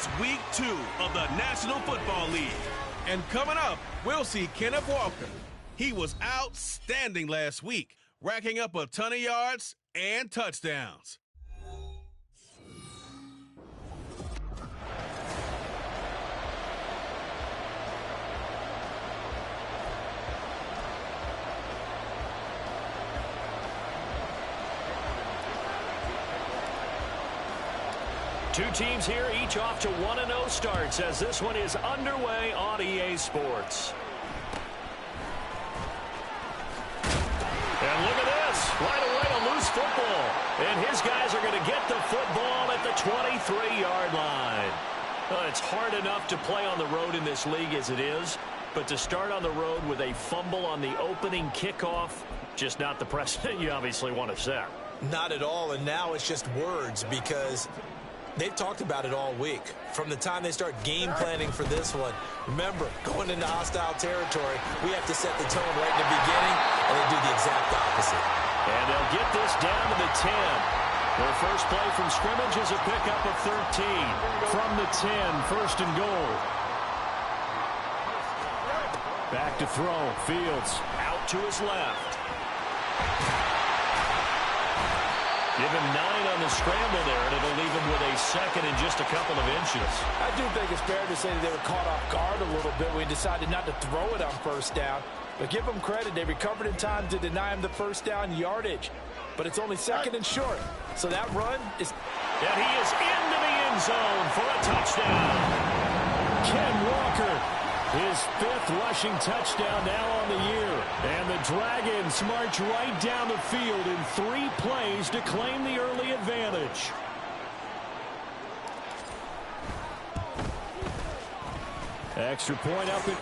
It's week 2 of the National Football League. And coming up, we'll see Kenneth Walker. He was outstanding last week, racking up a ton of yards and touchdowns. Two teams here, each off to 1-0 starts as this one is underway on EA Sports. And look at this. Right away, a loose football. And his guys are going to get the football at the 23-yard line. Well, it's hard enough to play on the road in this league as it is, but to start on the road with a fumble on the opening kickoff, just not the precedent you obviously want to set. Not at all, and now it's just words because they've talked about it all week. From the time they start game planning for this one, remember, going into hostile territory, we have to set the tone right in the beginning, and they do the exact opposite. And they'll get this down to the 10. Their first play from scrimmage is a pickup of 13. From the 10, first and goal. Back to throw. Fields out to his left. Give him 9 on the scramble there, and it'll leave him with a second and just a couple of inches. I do think it's fair to say that they were caught off guard a little bit. We decided not to throw it on first down. But give them credit. They recovered in time to deny him the first down yardage. But it's only second and short. So that run is... And he is into the end zone for a touchdown. Ken Walker, his 5th rushing touchdown now on the year. And the Dragons march right down the field in 3 plays to claim the early advantage. Extra point up at...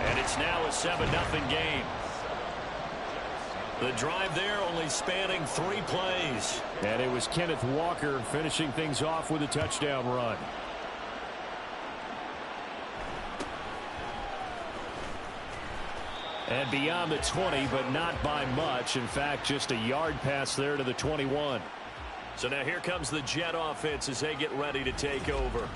And it's now a 7-0 game. The drive there only spanning 3 plays. And it was Kenneth Walker finishing things off with a touchdown run. And beyond the 20, but not by much. In fact, just a yard pass there to the 21. So now here comes the Jet offense as they get ready to take over.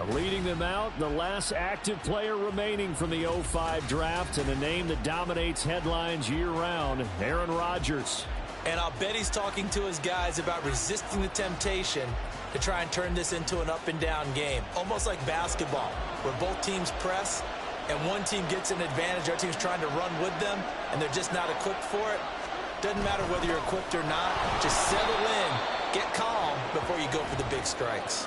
Leading them out, the last active player remaining from the 05 draft, and a name that dominates headlines year-round, Aaron Rodgers. And I'll bet he's talking to his guys about resisting the temptation to try and turn this into an up-and-down game. Almost like basketball, where both teams press, and one team gets an advantage, our team's trying to run with them, and they're just not equipped for it. Doesn't matter whether you're equipped or not. Just settle in, get calm before you go for the big strikes.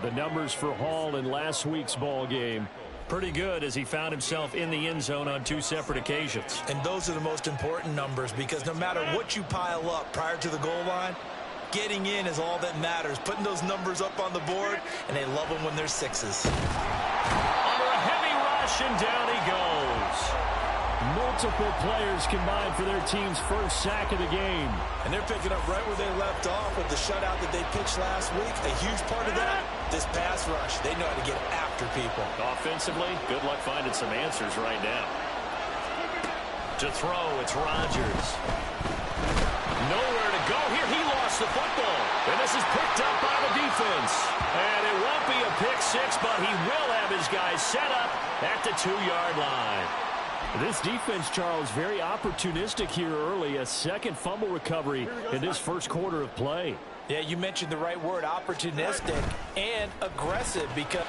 The numbers for Hall in last week's ball game, pretty good as he found himself in the end zone on 2 separate occasions. And those are the most important numbers because no matter what you pile up prior to the goal line, getting in is all that matters. Putting those numbers up on the board, and they love them when they're 6s. Under a heavy rush, and down he goes. Multiple players combined for their team's first sack of the game. And they're picking up right where they left off with the shutout that they pitched last week. A huge part of that, this pass rush. They know how to get after people. Offensively, good luck finding some answers right now. To throw, it's Rodgers. Nowhere to go here. He lost the football. And this is picked up by the defense. And it won't be a pick 6, but he will have his guys set up at the 2-yard line. This defense, Charles, very opportunistic here early. A second fumble recovery in this first quarter of play. Yeah, you mentioned the right word, opportunistic and aggressive because...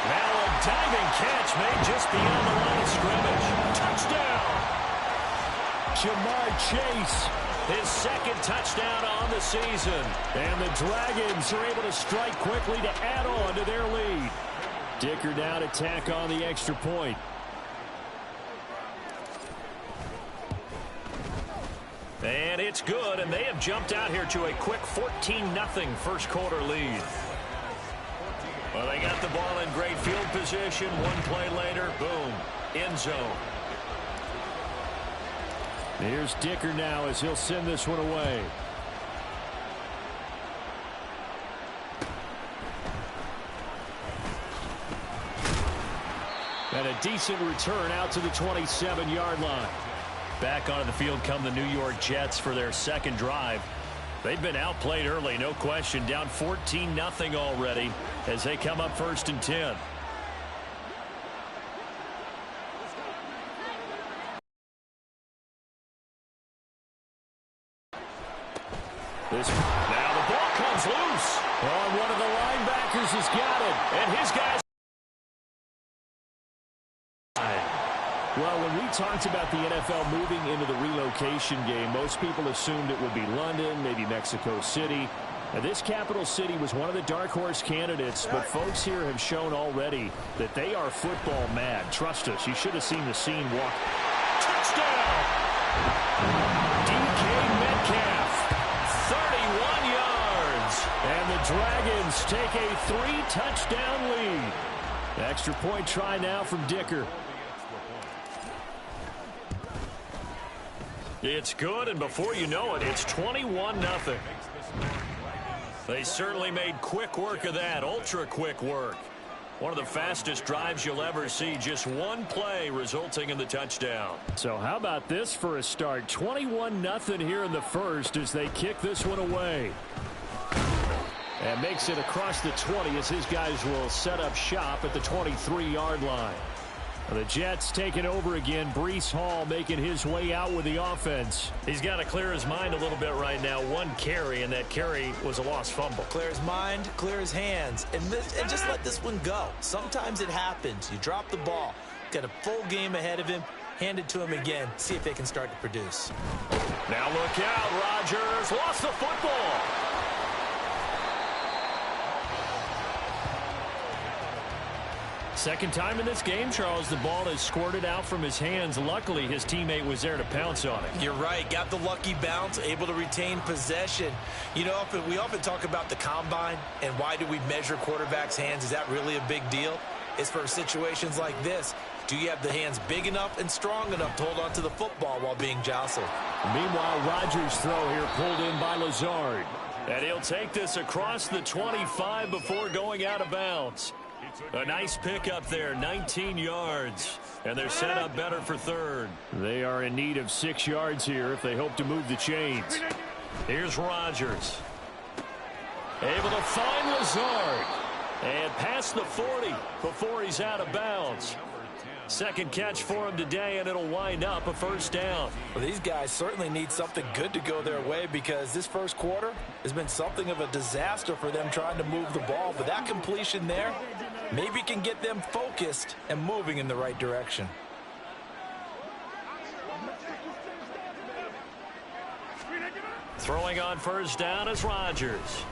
Now a diving catch made just beyond the line of scrimmage. Touchdown! Jamar Chase, his 2nd touchdown on the season. And the Dragons are able to strike quickly to add on to their lead. Dicker now to tack on the extra point. And it's good, and they have jumped out here to a quick 14-0 first quarter lead. Well, they got the ball in great field position. One play later, boom, end zone. Here's Dicker now as he'll send this one away. And a decent return out to the 27-yard line. Back onto the field come the New York Jets for their second drive. They've been outplayed early, no question. Down 14-0 already as they come up 1st and 10. Now the ball comes loose. Oh, one of the linebackers has got it. And his guys. Well, when we talked about the NFL moving into the relocation game, most people assumed it would be London, maybe Mexico City. Now, this capital city was one of the dark horse candidates, but folks here have shown already that they are football mad. Trust us, you should have seen the scene walk. Touchdown! DK Metcalf, 31 yards. And the Dragons take a 3-touchdown lead. Extra point try now from Dicker. It's good, and before you know it, it's 21-0. They certainly made quick work of that, ultra-quick work. One of the fastest drives you'll ever see, just one play resulting in the touchdown. So how about this for a start? 21-0 here in the first as they kick this one away. And makes it across the 20 as his guys will set up shop at the 23-yard line. The Jets taking over again. Breece Hall making his way out with the offense. He's got to clear his mind a little bit right now. One carry, and that carry was a lost fumble. Clear his mind, clear his hands, and just let this one go. Sometimes it happens. You drop the ball. Got a full game ahead of him. Hand it to him again. See if they can start to produce. Now look out. Rodgers lost the football. Second time in this game, Charles, the ball has squirted out from his hands. Luckily, his teammate was there to pounce on it. You're right. Got the lucky bounce, able to retain possession. You know, we often talk about the combine and why do we measure quarterbacks' hands. Is that really a big deal? It's for situations like this. Do you have the hands big enough and strong enough to hold on to the football while being jostled? Meanwhile, Rodgers' throw here pulled in by Lazard. And he'll take this across the 25 before going out of bounds. A nice pickup there, 19 yards. And they're set up better for third. They are in need of 6 yards here if they hope to move the chains. Here's Rodgers. Able to find Lazard. And past the 40 before he's out of bounds. Second catch for him today, and it'll wind up a first down. Well, these guys certainly need something good to go their way because this first quarter has been something of a disaster for them trying to move the ball. But that completion there maybe can get them focused and moving in the right direction. Throwing on first down is Rodgers.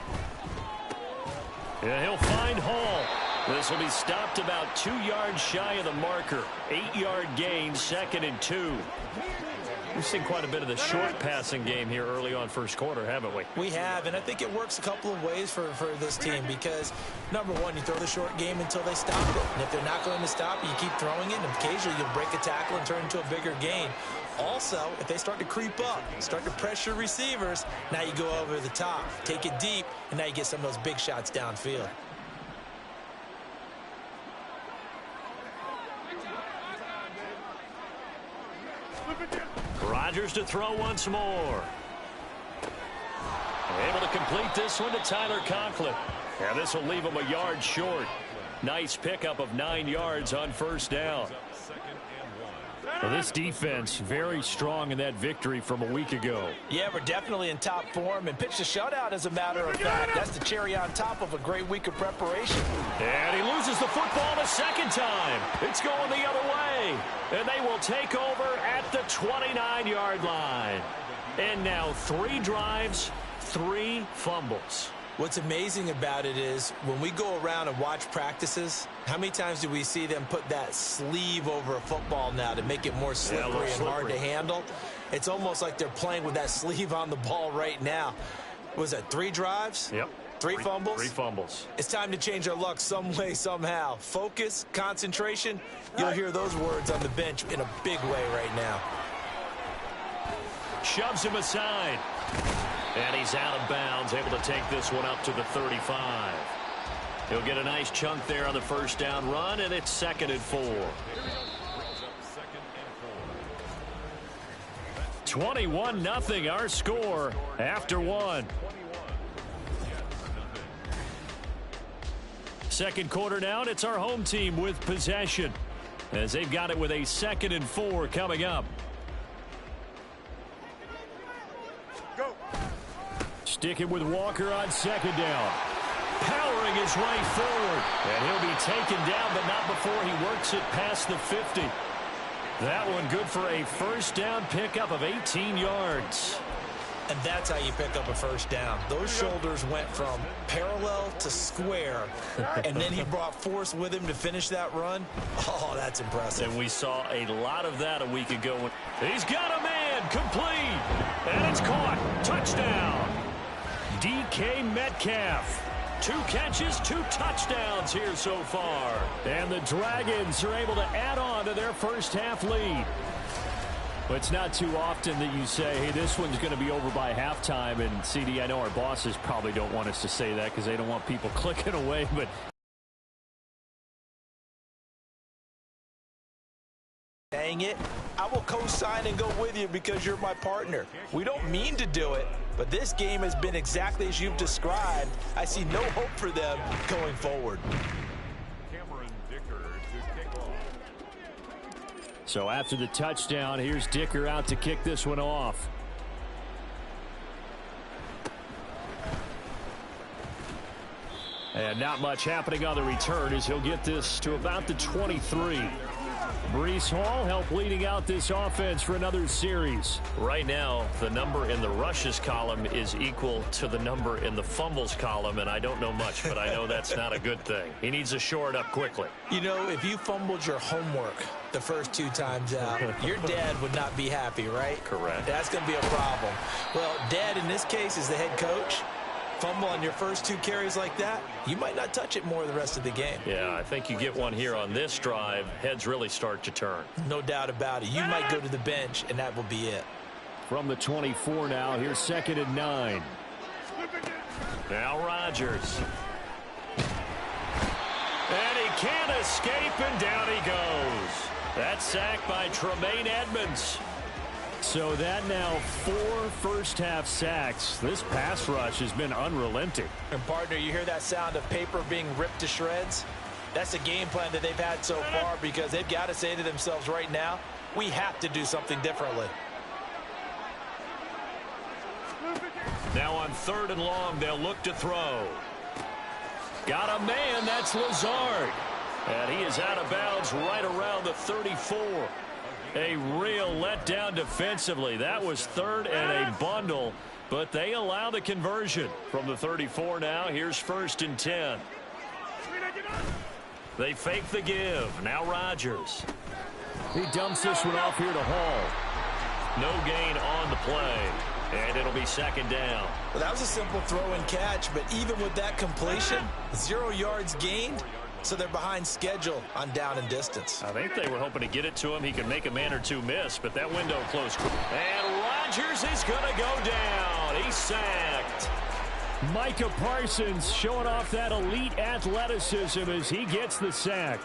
And he'll find Hall. This will be stopped about 2 yards shy of the marker. 8-yard gain, 2nd and 2. We've seen quite a bit of the short passing game here early on first quarter, haven't we? We have, and I think it works a couple of ways for this team because, number one, you throw the short game until they stop it. And if they're not going to stop it, you keep throwing it, and occasionally you'll break a tackle and turn it into a bigger gain. Also, if they start to creep up, start to pressure receivers, now you go over the top, take it deep, and now you get some of those big shots downfield. Rodgers to throw once more. Able to complete this one to Tyler Conklin. And this will leave him a yard short. Nice pickup of 9 yards on first down. Well, this defense very strong in that victory from a week ago. Yeah, we're definitely in top form and pitched a shutout as a matter of fact. That's the cherry on top of a great week of preparation. And he loses the football the second time. It's going the other way. And they will take over at the 29-yard line. And now 3 drives, 3 fumbles. What's amazing about it is when we go around and watch practices, how many times do we see them put that sleeve over a football now to make it more slippery and hard to handle? It's almost like they're playing with that sleeve on the ball right now. Was that 3 drives? Yep. 3 fumbles? 3 fumbles. It's time to change our luck some way, somehow. Focus, concentration, you'll hear those words on the bench in a big way right now. Shoves him aside. And he's out of bounds, able to take this one up to the 35. He'll get a nice chunk there on the first down run, and it's 2nd and 4. 21-0 our score after 1. Second quarter now, and it's our home team with possession as they've got it with a 2nd and 4 coming up. Go. Sticking with Walker on 2nd down. Powering his way forward. And he'll be taken down, but not before he works it past the 50. That one good for a first down pickup of 18 yards. And that's how you pick up a first down. Those shoulders went from parallel to square, and then he brought force with him to finish that run. Oh, that's impressive. And we saw a lot of that a week ago. He's got a man, complete, and it's caught. Touchdown. DK Metcalf. 2 catches, 2 touchdowns here so far. And the Dragons are able to add on to their first half lead. But it's not too often that you say, hey, this one's going to be over by halftime. And, CD, I know our bosses probably don't want us to say that because they don't want people clicking away. But dang it, I will co-sign and go with you because you're my partner. We don't mean to do it, but this game has been exactly as you've described. I see no hope for them going forward. so after the touchdown, here's Dicker out to kick this one off. And not much happening on the return as he'll get this to about the 23. Breece Hall helped leading out this offense for another series. Right now, the number in the rushes column is equal to the number in the fumbles column, and I don't know much, but I know that's not a good thing. He needs to shore it up quickly. You know, if you fumbled your homework the first 2 times out, your dad would not be happy, right? Correct. That's going to be a problem. Well, Dad, in this case, is the head coach. Fumble on your first 2 carries like that, you might not touch it more the rest of the game. Yeah, I think you get one here on this drive, heads really start to turn. No doubt about it. You might go to the bench, and that will be it. From the 24 now, here's 2nd and 9. Now Rodgers. And he can't escape, and down he goes. That's sacked by Tremaine Edmonds. So that now 4 first-half sacks. This pass rush has been unrelenting. And, partner, you hear that sound of paper being ripped to shreds? That's a game plan that they've had so far because they've got to say to themselves right now, we have to do something differently. Now on 3rd and long, they'll look to throw. Got a man, that's Lazard. And he is out of bounds right around the 34. A real letdown defensively. That was 3rd and a bundle, but they allow the conversion. From the 34 now, here's 1st and 10. They fake the give. Now Rodgers. He dumps this one off here to Hall. No gain on the play, and it'll be 2nd down. Well, that was a simple throw and catch, but even with that completion, 0 yards gained. So they're behind schedule on down and distance. I think they were hoping to get it to him. He could make a man or 2 miss, but that window closed. And Rodgers is going to go down. He's sacked. Micah Parsons showing off that elite athleticism as he gets the sack.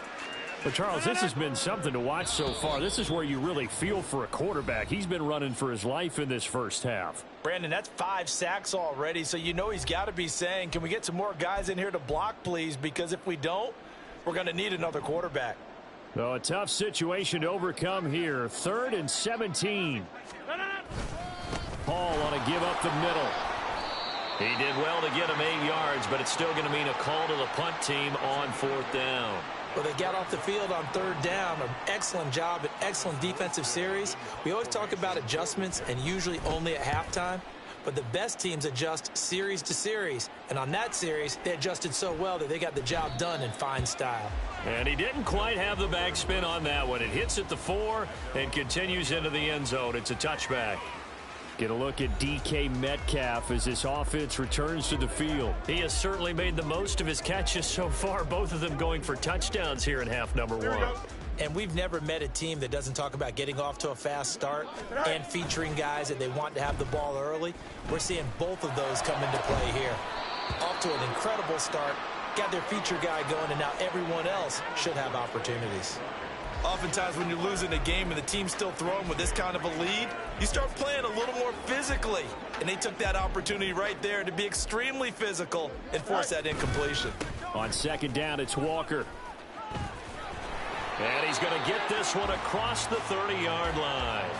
But, Charles, this has been something to watch so far. This is where you really feel for a quarterback. He's been running for his life in this first half. Brandon, that's 5 sacks already, so you know he's got to be saying, can we get some more guys in here to block, please? Because if we don't, we're going to need another quarterback. So a tough situation to overcome here. 3rd and 17. Hall on a give up the middle. He did well to get him 8 yards, but it's still going to mean a call to the punt team on 4th down. Well, they got off the field on 3rd down. An excellent job, an excellent defensive series. We always talk about adjustments and usually only at halftime. But the best teams adjust series to series. And on that series, they adjusted so well that they got the job done in fine style. And he didn't quite have the backspin on that one. It hits at the 4 and continues into the end zone. It's a touchback. Get a look at DK Metcalf as this offense returns to the field. He has certainly made the most of his catches so far, both of them going for touchdowns here in half number 1. And we've never met a team that doesn't talk about getting off to a fast start and featuring guys that they want to have the ball early. We're seeing both of those come into play here. Off to an incredible start, got their feature guy going, and now everyone else should have opportunities. Oftentimes when you're losing a game and the team's still throwing with this kind of a lead, you start playing a little more physically. And they took that opportunity right there to be extremely physical and force that incompletion. On second down, it's Walker. And he's going to get this one across the 30-yard line.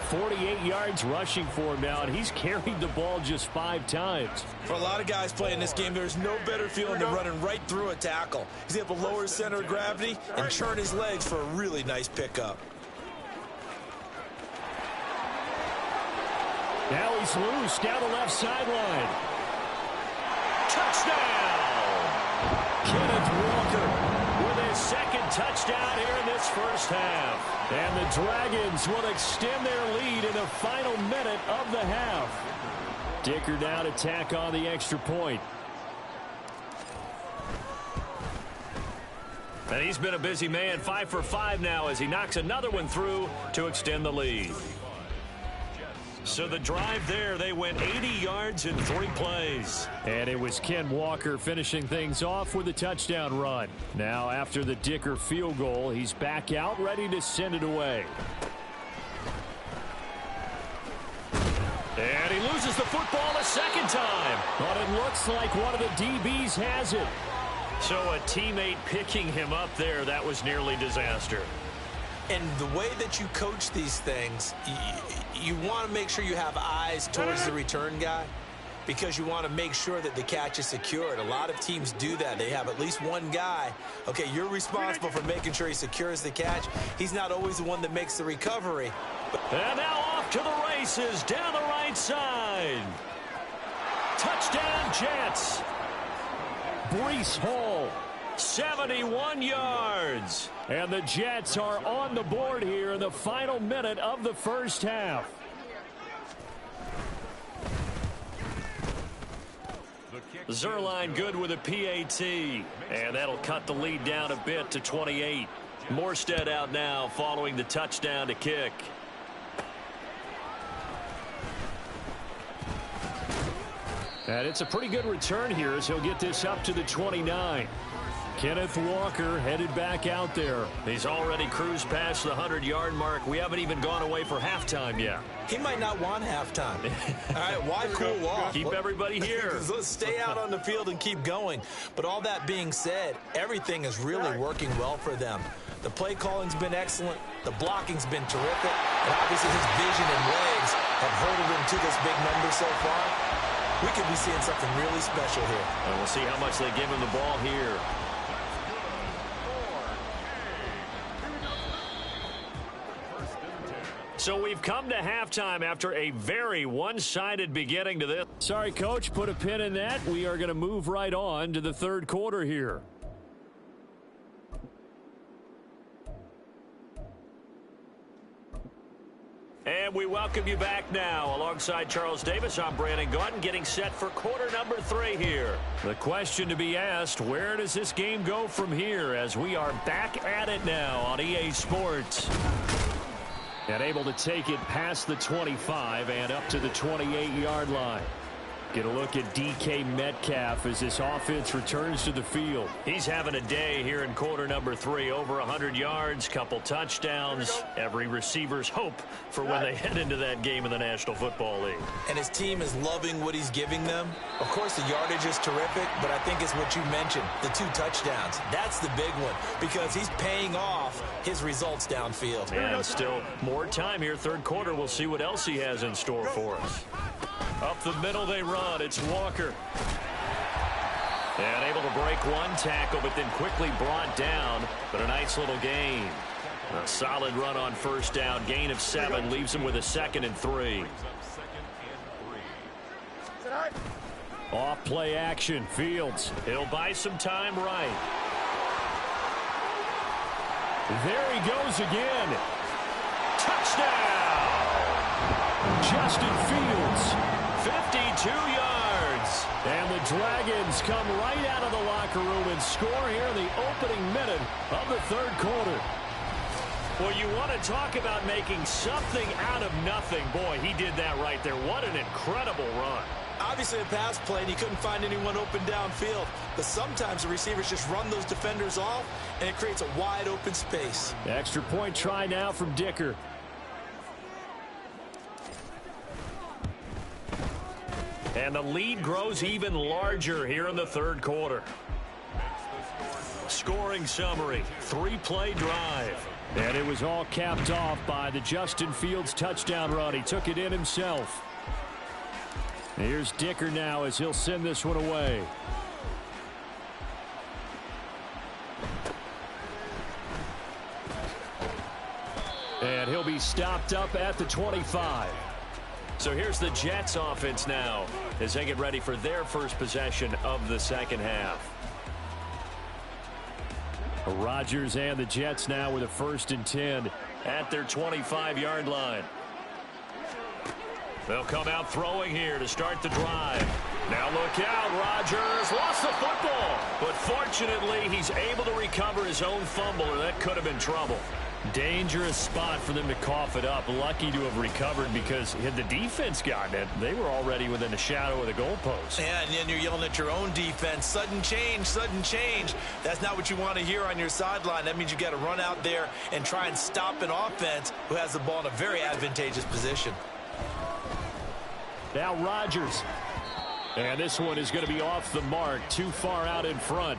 48 yards rushing for him now, and he's carried the ball just 5 times. For a lot of guys playing this game, there's no better feeling than running right through a tackle. He's able to lower his center of gravity and churn his legs for a really nice pickup. Now he's loose down the left sideline. Touchdown! Kenneth Walker with his second touchdown here in this first half. And the Dragons will extend their lead in the final minute of the half. Dicker now to tack on the extra point. And he's been a busy man, 5 for 5 now as he knocks another one through to extend the lead. So the drive there, they went 80 yards in 3 plays. And it was Ken Walker finishing things off with a touchdown run. Now after the Dicker field goal, he's back out ready to send it away. And he loses the football a second time. But it looks like one of the DBs has it. So a teammate picking him up there, that was nearly disaster. And the way that you coach these things, you want to make sure you have eyes towards the return guy because you want to make sure that the catch is secured. A lot of teams do that. They have at least one guy. Okay, you're responsible for making sure he secures the catch. He's not always the one that makes the recovery. And now off to the races down the right side. Touchdown Jets. Breece Hall. 71 yards. And the Jets are on the board here in the final minute of the first half. Zerline good with a PAT. And that'll cut the lead down a bit to 28. Morstead out now following the touchdown to kick. And it's a pretty good return here as he'll get this up to the 29. Kenneth Walker headed back out there. He's already cruised past the 100-yard mark. We haven't even gone away for halftime yet. He might not want halftime. All right, why cool off? Keep everybody here. Let's stay out on the field and keep going. But all that being said, everything is really working well for them. The play calling's been excellent. The blocking's been terrific. And obviously his vision and legs have herded him to this big number so far. We could be seeing something really special here. And we'll see how much they give him the ball here. So we've come to halftime after a very one-sided beginning to this. Sorry, Coach, put a pin in that. We are going to move right on to the third quarter here. And we welcome you back now. Alongside Charles Davis, I'm Brandon Gordon, getting set for quarter number 3 here. The question to be asked, where does this game go from here as we are back at it now on EA Sports? And able to take it past the 25 and up to the 28-yard line. Get a look at DK Metcalf as this offense returns to the field. He's having a day here in quarter number 3. Over 100 yards, couple touchdowns. Every receiver's hope for when they head into that game in the National Football League. And his team is loving what he's giving them. Of course, the yardage is terrific, but I think it's what you mentioned, the 2 touchdowns. That's the big one because he's paying off his results downfield. And still more time here, third quarter. We'll see what else he has in store for us. Up the middle they run. It's Walker. And able to break one tackle, but then quickly brought down. But a nice little gain. A solid run on first down. Gain of 7 leaves him with a 2nd and 3. Off play action. Fields. He'll buy some time right. There he goes again. Touchdown! Justin Fields. 52 yards. And the Dragons come right out of the locker room and score here in the opening minute of the third quarter. Well, you want to talk about making something out of nothing. Boy, he did that right there. What an incredible run. Obviously a pass play, and he couldn't find anyone open downfield. But sometimes the receivers just run those defenders off, and it creates a wide open space. Extra point try now from Dicker. And the lead grows even larger here in the third quarter. Scoring summary, 3-play drive. And it was all capped off by the Justin Fields touchdown run. He took it in himself. Here's Dicker now as he'll send this one away. And he'll be stopped up at the 25. So here's the Jets offense now as they get ready for their first possession of the second half. Rodgers and the Jets now with a 1st and 10 at their 25-yard line. They'll come out throwing here to start the drive. Now look out, Rodgers lost the football. But fortunately, he's able to recover his own fumble, or that could have been trouble. Dangerous spot for them to cough it up. Lucky to have recovered, because had the defense gotten it, they were already within the shadow of the goalpost. Yeah, and then you're yelling at your own defense. Sudden change, sudden change. That's not what you want to hear on your sideline. That means you got to run out there and try and stop an offense who has the ball in a very advantageous position. Now Rodgers. And this one is going to be off the mark, too far out in front.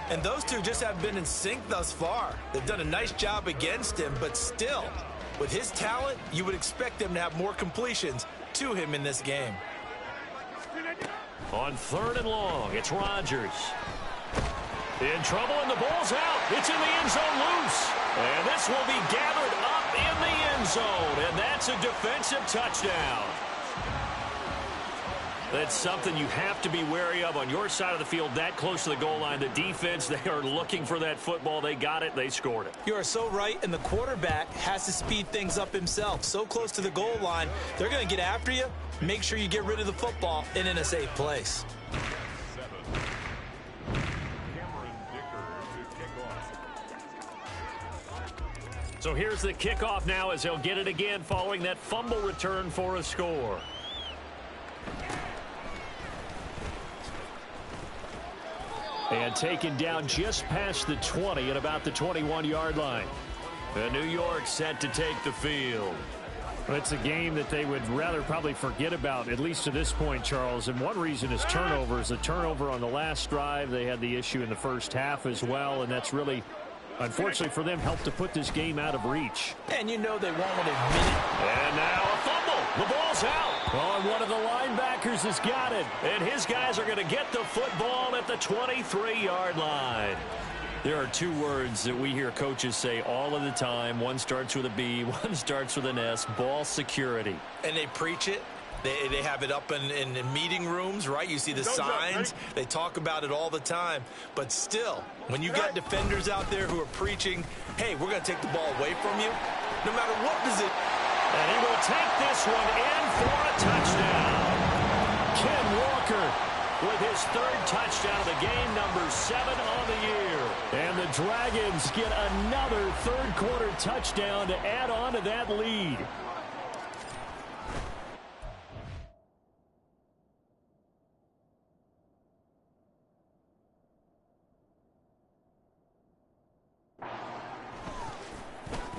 And those two just have been in sync thus far. They've done a nice job against him, but still, with his talent, you would expect them to have more completions to him in this game. On 3rd and long, it's Rodgers. In trouble, and the ball's out. It's in the end zone loose. And this will be gathered up in the end zone, and that's a defensive touchdown. That's something you have to be wary of on your side of the field, that close to the goal line. The defense, they are looking for that football. They got it. They scored it. You are so right, and the quarterback has to speed things up himself. So close to the goal line, they're going to get after you. Make sure you get rid of the football and in a safe place. So here's the kickoff now as they'll get it again following that fumble return for a score. And taken down just past the 20 at about the 21-yard line. New York set to take the field. Well, it's a game that they would rather probably forget about, at least to this point, Charles. And one reason is turnovers. A turnover on the last drive. They had the issue in the first half as well, and that's really, unfortunately for them, helped to put this game out of reach. And you know they won't want to admit it. And now a fumble. The ball's out. Oh, and one of the linebackers has got it. And his guys are going to get the football at the 23-yard line. There are two words that we hear coaches say all of the time. One starts with a B, one starts with an S, ball security. And they preach it. They have it up in meeting rooms, right? You see the signs. They talk about it all the time. But still, when you got defenders out there who are preaching, hey, we're going to take the ball away from you, no matter what position. And he will take this one in for a touchdown. Ken Walker with his 3rd touchdown of the game, number 7 on the year. And the Dragons get another third-quarter touchdown to add on to that lead.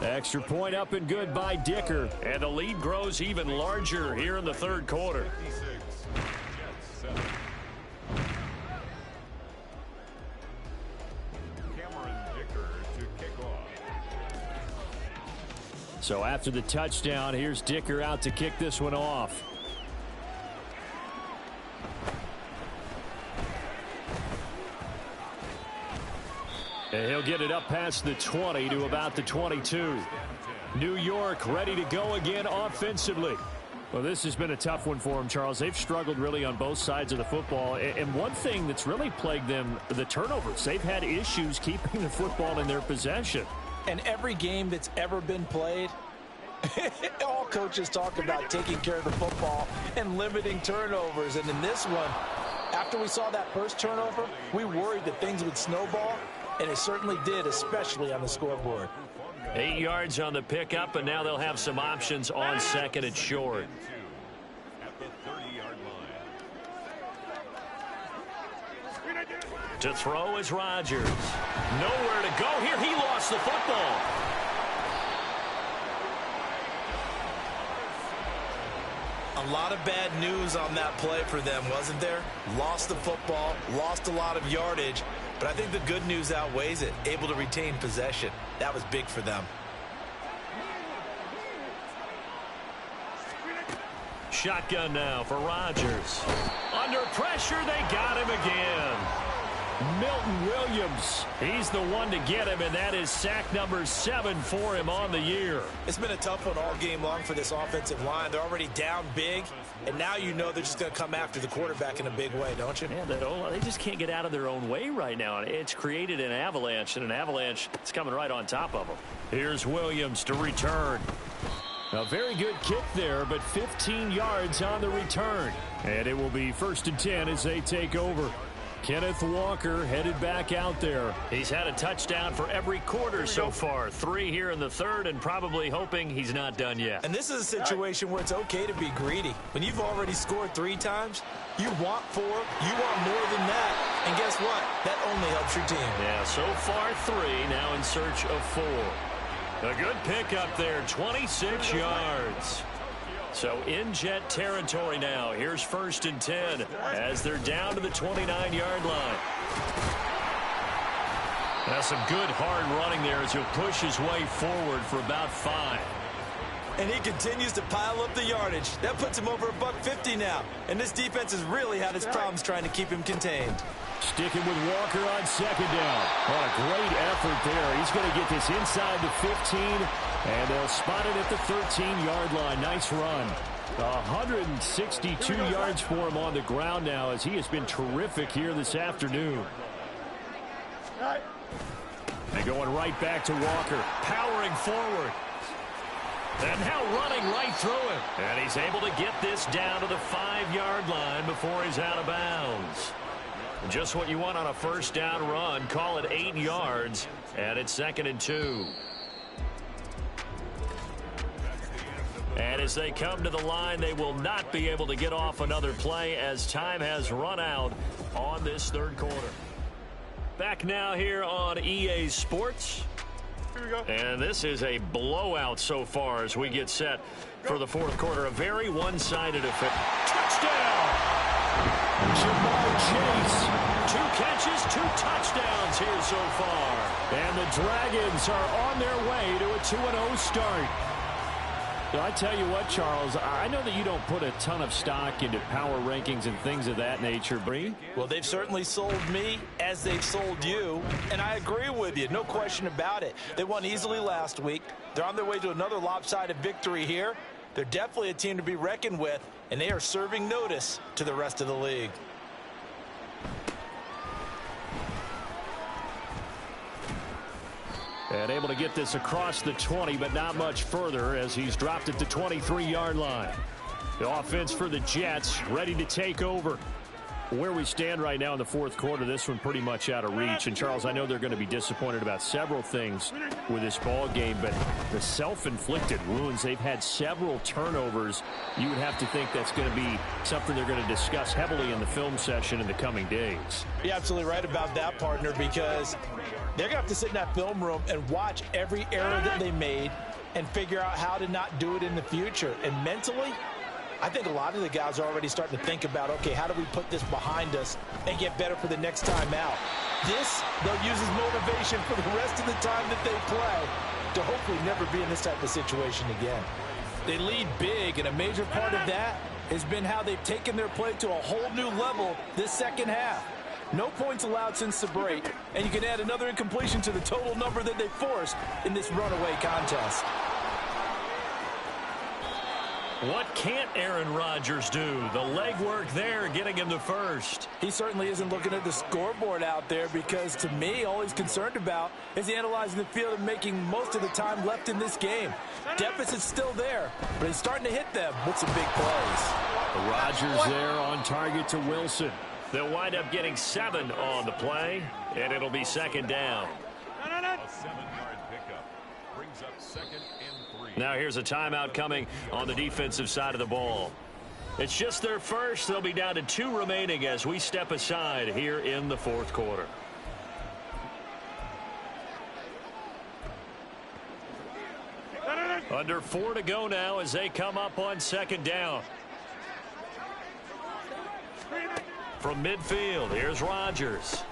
Extra point up and good by Dicker. And the lead grows even larger here in the third quarter. So after the touchdown, here's Dicker out to kick this one off. And he'll get it up past the 20 to about the 22. New York ready to go again offensively. Well, this has been a tough one for them, Charles. They've struggled really on both sides of the football. And one thing that's really plagued them, the turnovers. They've had issues keeping the football in their possession. And every game that's ever been played, all coaches talk about taking care of the football and limiting turnovers. And in this one, after we saw that first turnover, we worried that things would snowball. And it certainly did, especially on the scoreboard. 8 yards on the pickup, and now they'll have some options on 2nd and short. To throw is Rodgers. Nowhere to go here. He lost the football. A lot of bad news on that play for them, wasn't there? Lost the football, lost a lot of yardage, but I think the good news outweighs it. Able to retain possession. That was big for them. Shotgun now for Rodgers. Under pressure, they got him again. Milton Williams, he's the one to get him, and that is sack number 7 for him on the year. It's been a tough one all game long for this offensive line. They're already down big, and now you know they're just going to come after the quarterback in a big way, don't you? Yeah, they just can't get out of their own way right now. It's created an avalanche, and an avalanche is coming right on top of them. Here's Williams to return. A very good kick there, but 15 yards on the return. And it will be 1st and 10 as they take over. Kenneth Walker headed back out there. He's had a touchdown for every quarter so far. 3 here in the third, and probably hoping he's not done yet. And this is a situation where it's okay to be greedy. When you've already scored 3 times, you want 4, you want more than that. And guess what? That only helps your team. Yeah, so far 3, now in search of 4. A good pickup there, 26 yards. So in Jet territory now. Here's 1st and 10 as they're down to the 29-yard line. That's some good hard running there as he'll push his way forward for about 5. And he continues to pile up the yardage. That puts him over $150 now. And this defense has really had its problems trying to keep him contained. Sticking with Walker on 2nd down. What a great effort there. He's going to get this inside the 15, and they'll spot it at the 13-yard line. Nice run. 162 yards for him on the ground now as he has been terrific here this afternoon. And going right back to Walker. Powering forward. And now running right through him. And he's able to get this down to the 5-yard line before he's out of bounds. Just what you want on a 1st down run. Call it 8 yards. And it's 2nd and 2. And as they come to the line, they will not be able to get off another play as time has run out on this 3rd quarter. Back now here on EA Sports. Here we go. And this is a blowout so far as we get set for the 4th quarter. A very one-sided affair. Touchdown! Jamar Chase. 2 catches, 2 touchdowns here so far. And the Dragons are on their way to a 2-0 start. I tell you what, Charles, I know that you don't put a ton of stock into power rankings and things of that nature, Bree. Well, they've certainly sold me as they've sold you, and I agree with you, no question about it. They won easily last week. They're on their way to another lopsided victory here. They're definitely a team to be reckoned with, and they are serving notice to the rest of the league. And able to get this across the 20, but not much further as he's dropped at the 23-yard line. The offense for the Jets ready to take over. Where we stand right now in the 4th quarter, this one pretty much out of reach. And, Charles, I know they're going to be disappointed about several things with this ball game, but the self-inflicted wounds, they've had several turnovers. You would have to think that's going to be something they're going to discuss heavily in the film session in the coming days. You're absolutely right about that, partner, because they're going to have to sit in that film room and watch every error that they made and figure out how to not do it in the future. And mentally, I think a lot of the guys are already starting to think about, okay, how do we put this behind us and get better for the next time out? This, they'll use as motivation for the rest of the time that they play to hopefully never be in this type of situation again. They lead big, and a major part of that has been how they've taken their play to a whole new level this 2nd half. No points allowed since the break, and you can add another incompletion to the total number that they forced in this runaway contest. What can't Aaron Rodgers do? The legwork there getting him the first. He certainly isn't looking at the scoreboard out there because, to me, all he's concerned about is analyzing the field and making most of the time left in this game. Deficit's still there, but he's starting to hit them with some big plays. Rodgers there on target to Wilson. They'll wind up getting 7 on the play, and it'll be 2nd down. A 7-yard pickup brings up 2nd and 3. Now here's a timeout coming on the defensive side of the ball. It's just their first. They'll be down to 2 remaining as we step aside here in the fourth quarter. Under 4 to go now as they come up on second down. From midfield, here's Rodgers.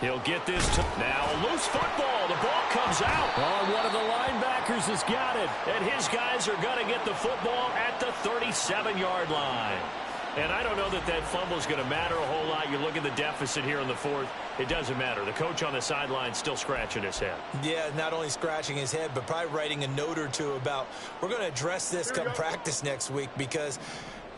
He'll get this to now a loose football. The ball comes out. Oh, one of the linebackers has got it. And his guys are going to get the football at the 37-yard line. And I don't know that that fumble is going to matter a whole lot. You look at the deficit here in the fourth. It doesn't matter. The coach on the sideline still scratching his head. Yeah, not only scratching his head, but probably writing a note or two about we're going to address this come practice next week because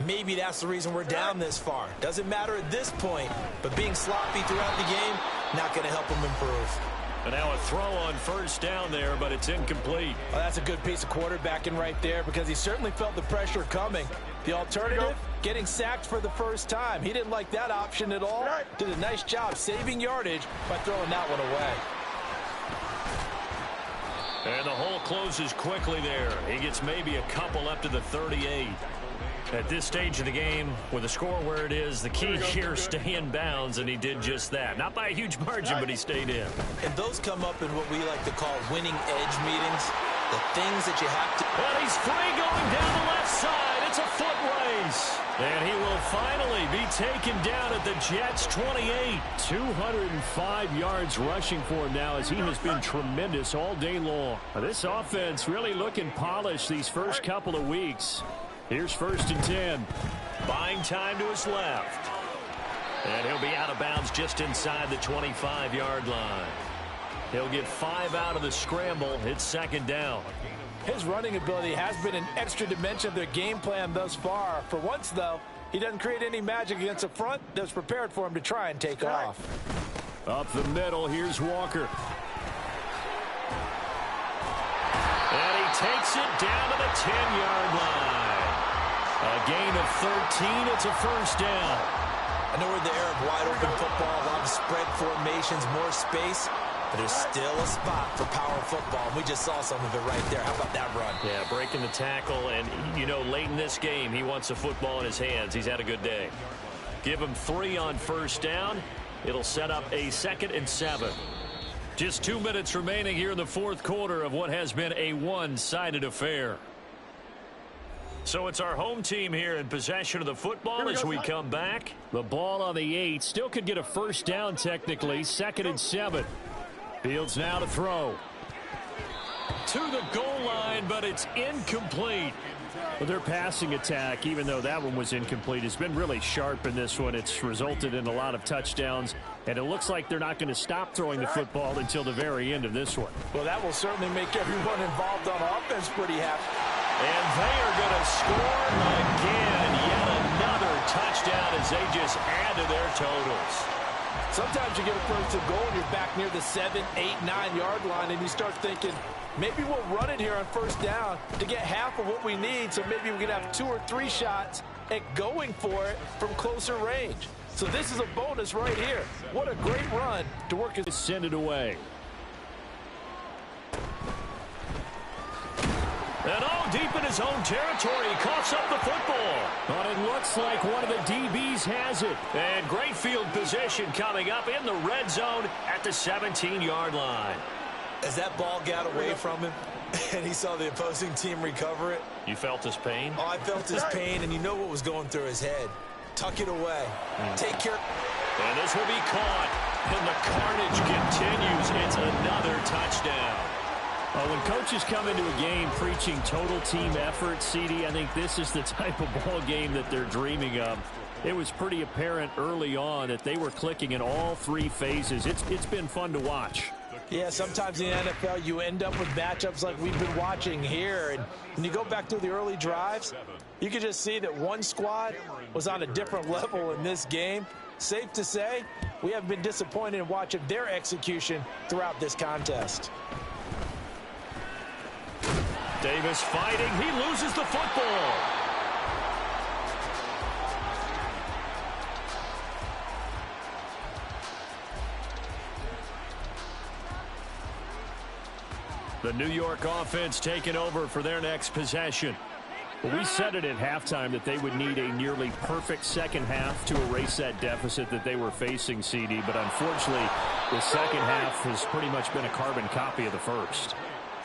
maybe that's the reason we're down this far. Doesn't matter at this point, but being sloppy throughout the game, not going to help him improve. And now a throw on first down there, but it's incomplete. Well, that's a good piece of quarterbacking right there because he certainly felt the pressure coming. The alternative, getting sacked for the first time. He didn't like that option at all. Did a nice job saving yardage by throwing that one away. And the hole closes quickly there. He gets maybe a couple up to the 38. At this stage of the game, with the score where it is, the key here, stay in bounds, and he did just that. Not by a huge margin, but he stayed in. And those come up in what we like to call winning edge meetings. The things that you have to... Well, he's free going down the left side. It's a foot race. And he will finally be taken down at the Jets' 28. 205 yards rushing for him now as he has been tremendous all day long. This offense really looking polished these first couple of weeks. Here's 1st and 10. Buying time to his left. And he'll be out of bounds just inside the 25-yard line. He'll get 5 out of the scramble. It's 2nd down. His running ability has been an extra dimension of their game plan thus far. For once, though, he doesn't create any magic against a front that's prepared for him to try and take off. Up the middle, here's Walker. And he takes it down to the 10-yard line. A gain of 13. It's a 1st down. I know we're in the era of wide-open football, a lot of spread formations, more space, but there's still a spot for power football. And we just saw some of it right there. How about that run? Yeah, breaking the tackle, and, you know, late in this game, he wants the football in his hands. He's had a good day. Give him 3 on 1st down. It'll set up a 2nd and 7. Just 2 minutes remaining here in the fourth quarter of what has been a one-sided affair. So it's our home team here in possession of the football as we come back. The ball on the 8. Still could get a 1st down technically. 2nd and 7. Fields now to throw. To the goal line, but it's incomplete. Well, their passing attack, even though that one was incomplete, has been really sharp in this one. It's resulted in a lot of touchdowns, and it looks like they're not going to stop throwing the football until the very end of this one. Well, that will certainly make everyone involved on offense pretty happy. And they are going to score again. Yet another touchdown as they just add to their totals. Sometimes you get a 1st and goal and you're back near the 7, 8, 9-yard line, and you start thinking, maybe we'll run it here on 1st down to get half of what we need, so maybe we can have 2 or 3 shots at going for it from closer range. So this is a bonus right here. What a great run to work his... Send it away. And deep in his own territory, he coughs up the football. But it looks like one of the DBs has it. And great field position coming up in the red zone at the 17-yard line. As that ball got away from him and he saw the opposing team recover it. You felt his pain? Oh, I felt his pain, and you know what was going through his head. Tuck it away. Take care. And this will be caught. And the carnage continues. It's another touchdown. When coaches come into a game preaching total team effort, CD, I think this is the type of ball game that they're dreaming of. It was pretty apparent early on that they were clicking in all 3 phases. It's been fun to watch. Yeah, sometimes in the NFL you end up with matchups like we've been watching here. And when you go back through the early drives, you can just see that one squad was on a different level in this game. Safe to say, we haven't been disappointed in watching their execution throughout this contest. Davis fighting. He loses the football. The New York offense taking over for their next possession. Well, we said it at halftime that they would need a nearly perfect second half to erase that deficit that they were facing, CD. But unfortunately, the second half has pretty much been a carbon copy of the first.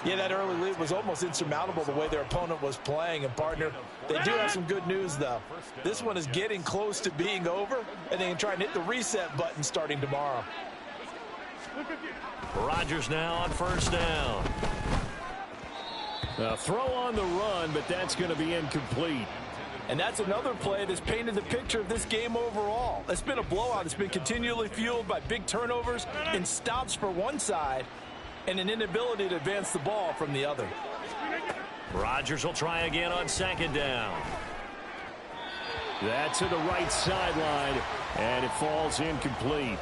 Yeah, that early lead was almost insurmountable the way their opponent was playing. And, partner, they do have some good news, though. This one is getting close to being over, and they can try and hit the reset button starting tomorrow. Rodgers now on first down. Throw on the run, but that's going to be incomplete. And that's another play that's painted the picture of this game overall. It's been a blowout. It's been continually fueled by big turnovers and stops for one side and an inability to advance the ball from the other. Rodgers will try again on second down. That's to the right sideline, and it falls incomplete.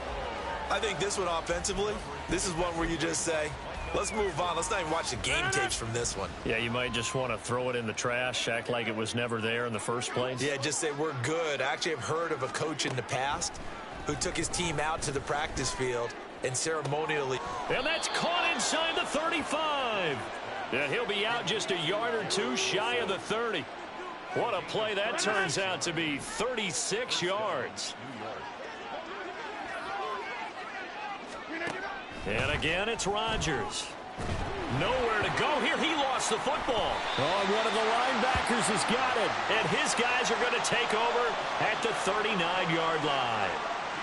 I think this one offensively, this is one where you just say, let's move on. Let's not even watch the game tapes from this one. Yeah, you might just want to throw it in the trash, act like it was never there in the first place. Yeah, just say we're good. I actually have heard of a coach in the past who took his team out to the practice field and ceremonially. And that's caught inside the 35. And he'll be out just a yard or two shy of the 30. What a play that turns out to be, 36 yards. And again, it's Rodgers. Nowhere to go here. He lost the football. Oh, one of the linebackers has got it. And his guys are going to take over at the 39-yard line.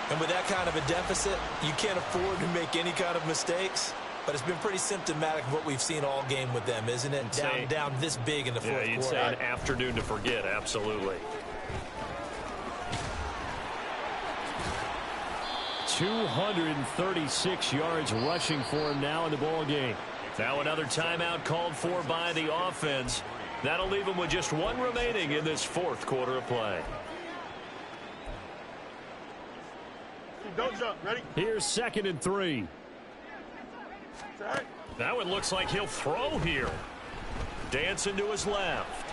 And with that kind of a deficit, you can't afford to make any kind of mistakes. But it's been pretty symptomatic of what we've seen all game with them, isn't it? Down this big in the fourth quarter. Yeah, you'd say an afternoon to forget, absolutely. 236 yards rushing for him now in the ball game. Now another timeout called for by the offense. That'll leave them with just one remaining in this fourth quarter of play. Don't jump. Ready? Here's 2nd and 3. Now it looks like he'll throw here. Dancing to his left.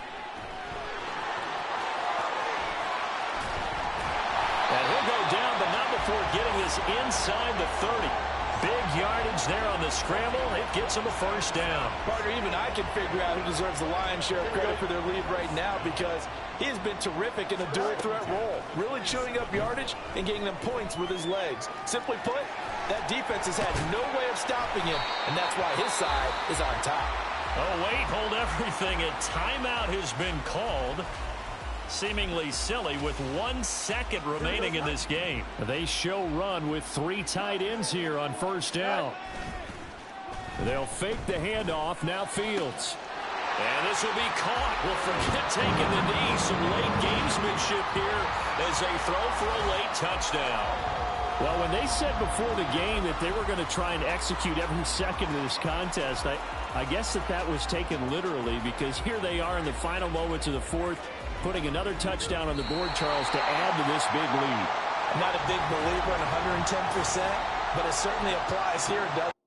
And he'll go down, but not before getting this inside the 30. Big yardage there on the scramble. It gets him a first down. Partner, even I can figure out who deserves the lion's share of credit for their lead right now, because he has been terrific in a dual threat role, really chewing up yardage and getting them points with his legs. Simply put, that defense has had no way of stopping him, and that's why his side is on top. Oh, wait, hold everything. A timeout has been called. Seemingly silly with 1 second remaining in this game. They show run with 3 tight ends here on first down. They'll fake the handoff. Now Fields. And this will be caught. Well, forget taking the knee. Some late gamesmanship here as they throw for a late touchdown. Well, when they said before the game that they were going to try and execute every second of this contest, I guess that was taken literally, because here they are in the final moments of the fourth, putting another touchdown on the board, Charles, to add to this big lead. I'm not a big believer in 110%, but it certainly applies here, doesn't it?